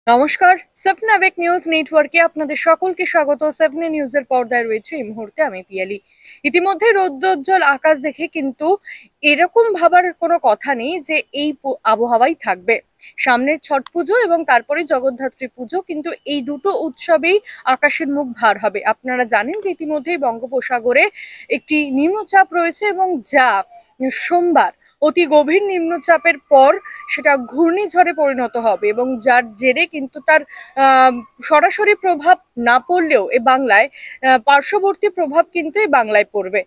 নমস্কার, স্বপ্না ওয়েক নিউজ নেটওয়ার্কে আপনাদের সকলকে স্বাগত। স্বপ্না নিউজের পর্দায় রয়েছে এই মুহূর্তে আমি পিয়ালি। ইতিমধ্যে রৌদ্রোজ্জ্বল আকাশ দেখে কিন্তু এরকম ভাবার কোনো কথা নেই যে এই আবহাওয়াই থাকবে। সামনের ছট পুজো এবং তারপরে জগদ্ধাত্রী পুজো, কিন্তু এই দুটো উৎসবেই আকাশের মুখ ভার হবে। আপনারা জানেন যে ইতিমধ্যেই বঙ্গোপসাগরে একটি নিম্নচাপ রয়েছে এবং যা সোমবার অতি গভীর নিম্নচাপের পর সেটা ঘূর্ণিঝড়ে পরিণত হবে এবং যার জেরে কিন্তু তার সরাসরি প্রভাব না পড়লেও এ বাংলায় পার্শ্ববর্তী প্রভাব কিন্তু এই বাংলায় পড়বে।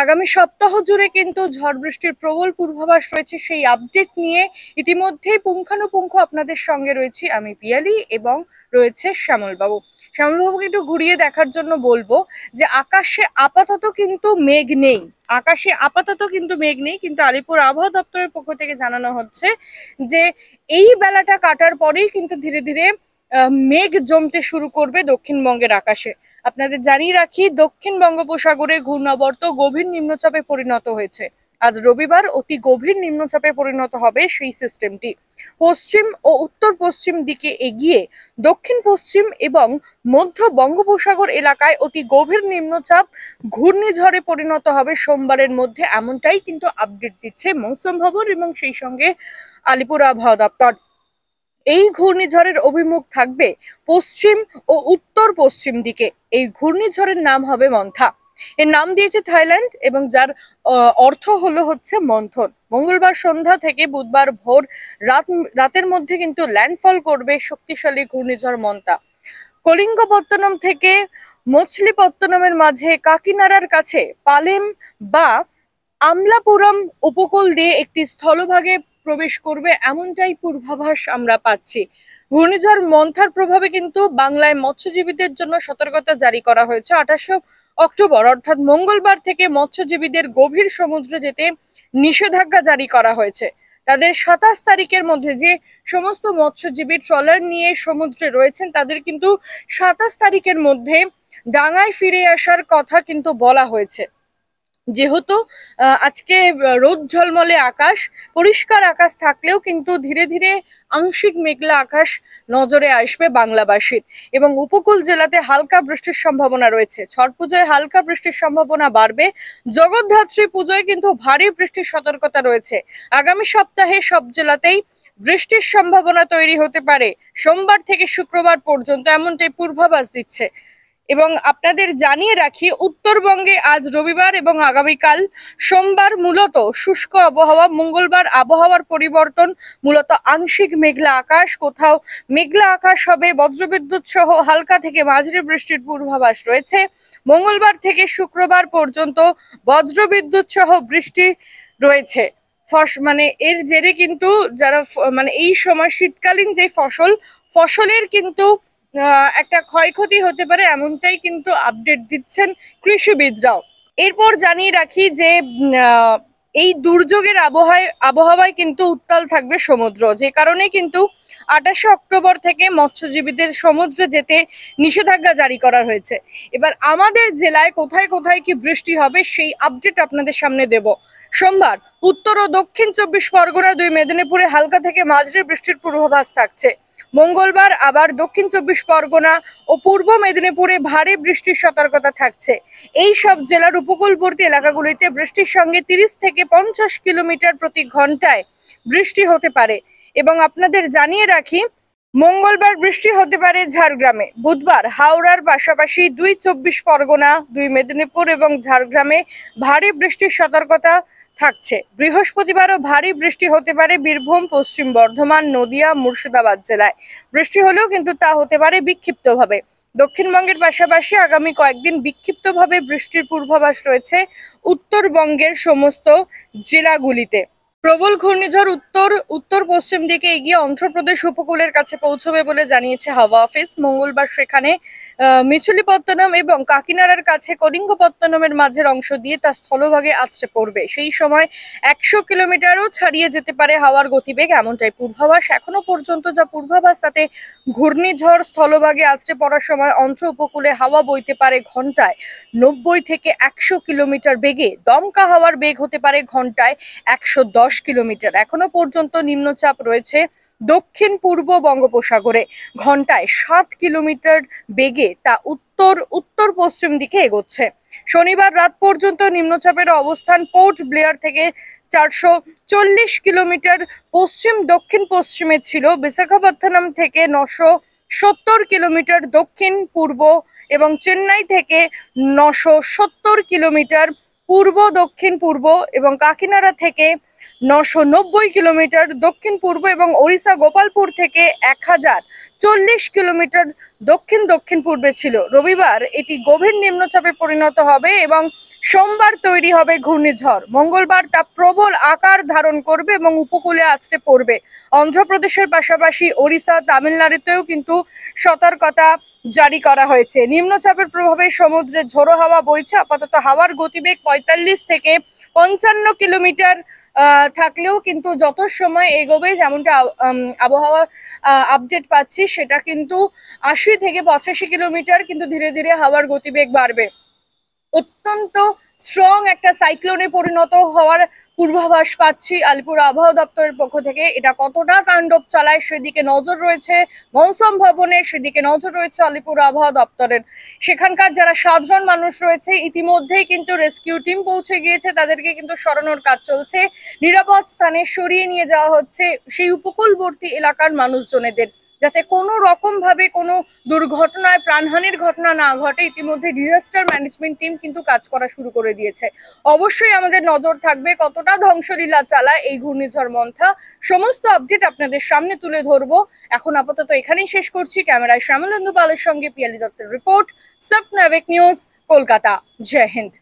আগামী সপ্তাহ জুড়ে কিন্তু ঝড় বৃষ্টির প্রবল পূর্বাভাস রয়েছে। সেই আপডেট নিয়ে ইতিমধ্যেই পুঙ্খানুপুঙ্খ আপনাদের সঙ্গে রয়েছি আমি পিয়ালি এবং রয়েছে শ্যামলবাবু। শ্যামলবাবুকে একটু ঘুরিয়ে দেখার জন্য বলবো যে আকাশে আপাতত কিন্তু মেঘ নেই, কিন্তু আলিপুর আবহাওয়া দপ্তরের পক্ষ থেকে জানানো হচ্ছে যে এই বেলাটা কাটার পরেই কিন্তু ধীরে ধীরে মেঘ জমতে শুরু করবে দক্ষিণবঙ্গের আকাশে। আপনাদের জানিয়ে রাখি, দক্ষিণ বঙ্গোপসাগরে ঘূর্ণাবর্ত গভীর নিম্নচাপে পরিণত হয়েছে। আজ রবিবার অতি গভীর নিম্নচাপে পরিণত হবে সেই সিস্টেমটি। পশ্চিম ও উত্তর পশ্চিম দিকে এগিয়ে দক্ষিণ পশ্চিম এবং মধ্য বঙ্গোপসাগর এলাকায় অতি গভীর নিম্নচাপ ঘূর্ণিঝড়ে পরিণত হবে সোমবারের মধ্যে, এমনটাই কিন্তু আপডেট দিচ্ছে মৌসুম ভবন এবং সেই সঙ্গে আলিপুর আবহাওয়া দপ্তর। এই ঘূর্ণিঝড়ের অভিমুখ থাকবে পশ্চিম ও উত্তর পশ্চিম দিকে। এই ঘূর্ণিঝড়ের নাম হবে মন্থা। এর নাম দিয়েছে থাইল্যান্ড এবং যার অর্থ হচ্ছে মন্থন। মঙ্গলবার সন্ধ্যা থেকে বুধবার ভোর রাতের মধ্যে কিন্তু ল্যান্ডফল করবে শক্তিশালী ঘূর্ণিঝড় মন্থা। কলিঙ্গপত্তনম থেকে মছলিপত্তনমের মাঝে কাকিনাড়ার কাছে পালেম বা আমলাপুরম উপকূল দিয়ে একটি স্থলভাগে প্রবেশ করবে, এমনটাই পূর্বাভাস আমরা পাচ্ছি। ঘূর্ণিঝড় মন্থার প্রভাবে কিন্তু বাংলায় মৎস্যজীবীদের জন্য সতর্কতা জারি করা হয়েছে। 28 অক্টোবর অর্থাৎ মঙ্গলবার থেকে মৎস্যজীবীদের গভীর সমুদ্রে যেতে নিষেধাজ্ঞা জারি করা হয়েছে। তাদের 27 তারিখের মধ্যে যে সমস্ত মৎস্যজীবী ট্রলার নিয়ে সমুদ্রে রয়েছেন তাদের কিন্তু 27 তারিখের মধ্যে ডাঙায় ফিরে আসার কথা কিন্তু বলা হয়েছে। যেহেতু আজকে রোদ ঝলমলে আকাশ, পরিষ্কার আকাশ থাকলেও কিন্তু ধীরে ধীরে আংশিক মেঘলা আকাশ নজরে আসবে বাংলাবাসীর এবং উপকূল জেলাতে হালকা বৃষ্টির সম্ভাবনা রয়েছে। ছট পুজোয় হালকা বৃষ্টির সম্ভাবনা বাড়বে। জগদ্ধাত্রী পুজোয় কিন্তু ভারী বৃষ্টির সতর্কতা রয়েছে। আগামী সপ্তাহে সব জেলাতেই বৃষ্টির সম্ভাবনা তৈরি হতে পারে সোমবার থেকে শুক্রবার পর্যন্ত, এমনটাই পূর্বাভাস দিচ্ছে। এবং আপনাদের জানিয়ে রাখি, উত্তরবঙ্গে আজ রবিবার এবং আগামীকাল সোমবার মূলত শুষ্ক আবহাওয়া। মঙ্গলবার আবহাওয়ার পরিবর্তন, মূলত আংশিক মেঘলা আকাশ, কোথাও মেঘলা আকাশ হবে, বজ্রবিদ্যুৎ সহ হালকা থেকে মাঝারি বৃষ্টির পূর্বাভাস রয়েছে। মঙ্গলবার থেকে শুক্রবার পর্যন্ত বজ্রবিদ্যুৎ সহ বৃষ্টি রয়েছে। মানে এর জেরে কিন্তু যারা মানে এই সময় শীতকালীন যে ফসলের কিন্তু একটা ক্ষয়ক্ষতি হতে পারে, এমনটাই কিন্তু আপডেট দিচ্ছেন কৃষিবিদরাও। এরপর জানিয়ে রাখি যে এই দুর্যোগের আবহাওয়ায় কিন্তু উত্তাল থাকবে সমুদ্র, যে কারণে কিন্তু 28 অক্টোবর থেকে মৎস্যজীবীদের সমুদ্রে যেতে নিষেধাজ্ঞা জারি করা হয়েছে। এবার আমাদের জেলায় কোথায় কোথায় কি বৃষ্টি হবে সেই আপডেট আপনাদের সামনে দেব। সোমবার উত্তর ও দক্ষিণ 24 পরগনা, দুই মেদিনীপুরে হালকা থেকে মাঝারি বৃষ্টির পূর্বাভাস থাকছে। মঙ্গলবার আবার দক্ষিণ 24 পরগনা ও পূর্ব মেদিনীপুরে ভারী বৃষ্টির সতর্কতা থাকছে। এই সব জেলার উপকূলবর্তী এলাকাগুলিতে বৃষ্টির সঙ্গে 30 থেকে 50 কিলোমিটার প্রতি ঘন্টায় বৃষ্টি হতে পারে। এবং আপনাদের জানিয়ে রাখি, মঙ্গলবার বৃষ্টি হতে পারে ঝাড়গ্রামে। বুধবার হাওড়ার পাশাপাশি দুই 24 পরগনা, দুই মেদিনীপুর এবং ঝাড়গ্রামে ভারী বৃষ্টির সতর্কতা থাকছে। বৃহস্পতিবারও ভারী বৃষ্টি হতে পারে বীরভূম, পশ্চিম বর্ধমান, নদিয়া, মুর্শিদাবাদ জেলায়। বৃষ্টি হলেও কিন্তু তা হতে পারে বিক্ষিপ্তভাবে। দক্ষিণবঙ্গের পাশাপাশি আগামী কয়েকদিন বিক্ষিপ্তভাবে বৃষ্টির পূর্বাভাস রয়েছে উত্তরবঙ্গের সমস্ত জেলাগুলিতে। প্রবল ঘূর্ণিঝড় উত্তর পশ্চিম দিকে এগিয়ে অন্ধ্রপ্রদেশ উপকূলের কাছে পৌঁছবে বলে জানিয়েছে হাওয়া অফিস। মঙ্গলবার সেখানে মিছুলিপত্তনম এবং কাকিনাড়ার কাছে কলিঙ্গপত্তনমের মাঝের অংশ দিয়ে তা স্থলভাগে আছড়ে পড়বে। সেই সময় 100 কিলোমিটারও ছাড়িয়ে যেতে পারে হাওয়ার গতিবেগ, এমনটাই পূর্বাভাস। এখনো পর্যন্ত যা পূর্বাভাস তাতে ঘূর্ণিঝড় স্থলভাগে আছড়ে পড়ার সময় অন্ধ্র উপকূলে হাওয়া বইতে পারে ঘন্টায় 90 থেকে 100 কিলোমিটার বেগে। দমকা হাওয়ার বেগ হতে পারে ঘন্টায় 110 কিলোমিটার। এখনো পর্যন্ত নিম্নচাপ রয়েছে দক্ষিণ পূর্ব বঙ্গোপসাগরে। ঘন্টায় 7 কিলোমিটার বেগে তা উত্তর উত্তর পশ্চিম দিকে এগোচ্ছে। শনিবার রাত পর্যন্ত নিম্নচাপের অবস্থান পোর্ট ব্লেয়ার থেকে 440 কিলোমিটার পশ্চিম দক্ষিণ পশ্চিমে ছিল। বিশাখাপত্তনম থেকে 970 কিলোমিটার দক্ষিণ পূর্ব এবং চেন্নাই থেকে 970 কিলোমিটার পূর্ব দক্ষিণ পূর্ব এবং কাকিনাড়া থেকে 990 কিলোমিটার দক্ষিণ পূর্ব এবং ওড়িশা গোপালপুর থেকে 1040 কিলোমিটার দক্ষিণ দক্ষিণ পূর্বে ছিল। রবিবার এটি গভীর নিম্নচাপে পরিণত হবে এবং সোমবার তৈরি হবে ঘূর্ণিঝড়। মঙ্গলবার তা প্রবল আকার ধারণ করবে এবং উপকূলে আছড়ে পড়বে। অন্ধ্রপ্রদেশের পাশাপাশি ওড়িশা, তামিলনাড়ুতেও কিন্তু সতর্কতা জারি করা হয়েছে। নিম্নচাপের প্রভাবে সমুদ্রে ঝোড়ো হাওয়া বইছে। আপাতত হাওয়ার গতিবেগ 45 থেকে 55 কিলোমিটার থাকলেও কিন্তু যত সময় এগোবে, যেমনটা আবহাওয়ার আপডেট পাচ্ছি, সেটা কিন্তু 80 থেকে 85 কিলোমিটার কিন্তু ধীরে ধীরে হাওয়ার গতিবেগ বাড়বে। অত্যন্ত স্ট্রং একটা সাইক্লোনে পরিণত হওয়ার পূর্বাভাস পাচ্ছি আলিপুর আবহাওয়া দপ্তরের পক্ষ থেকে। এটা কতটা তাণ্ডব চালায় সেদিকে নজর রয়েছে মৌসুম ভবনের, সেদিকে নজর রয়েছে আলিপুর আবহাওয়া দপ্তরের। সেখানকার যারা 7 জন মানুষ রয়েছে ইতিমধ্যেই কিন্তু রেস্কিউ টিম পৌঁছে গিয়েছে, তাদেরকে কিন্তু সরানোর কাজ চলছে। নিরাপদ স্থানে সরিয়ে নিয়ে যাওয়া হচ্ছে সেই উপকূলবর্তী এলাকার মানুষজনেদের, যাতে কোনো রকম ভাবে কোনো দুর্ঘটনায় প্রাণহানির ঘটনা না ঘটে। ইতিমধ্যে ডিজাস্টার ম্যানেজমেন্ট টিম কিন্তু কাজ করা শুরু করে দিয়েছে। অবশ্যই আমাদের নজর থাকবে কতটা ধ্বংসলীলা চালায় এই ঘূর্ণিঝড় মন্থা। সমস্ত আপডেট আপনাদের সামনে তুলে ধরবো। এখন আপাতত এখানেই শেষ করছি। ক্যামেরায় শ্যামলেন্দু পালের সঙ্গে পিয়ালি দত্তের রিপোর্ট, সাব নাবিক নিউজ, কলকাতা। জয় হিন্দ।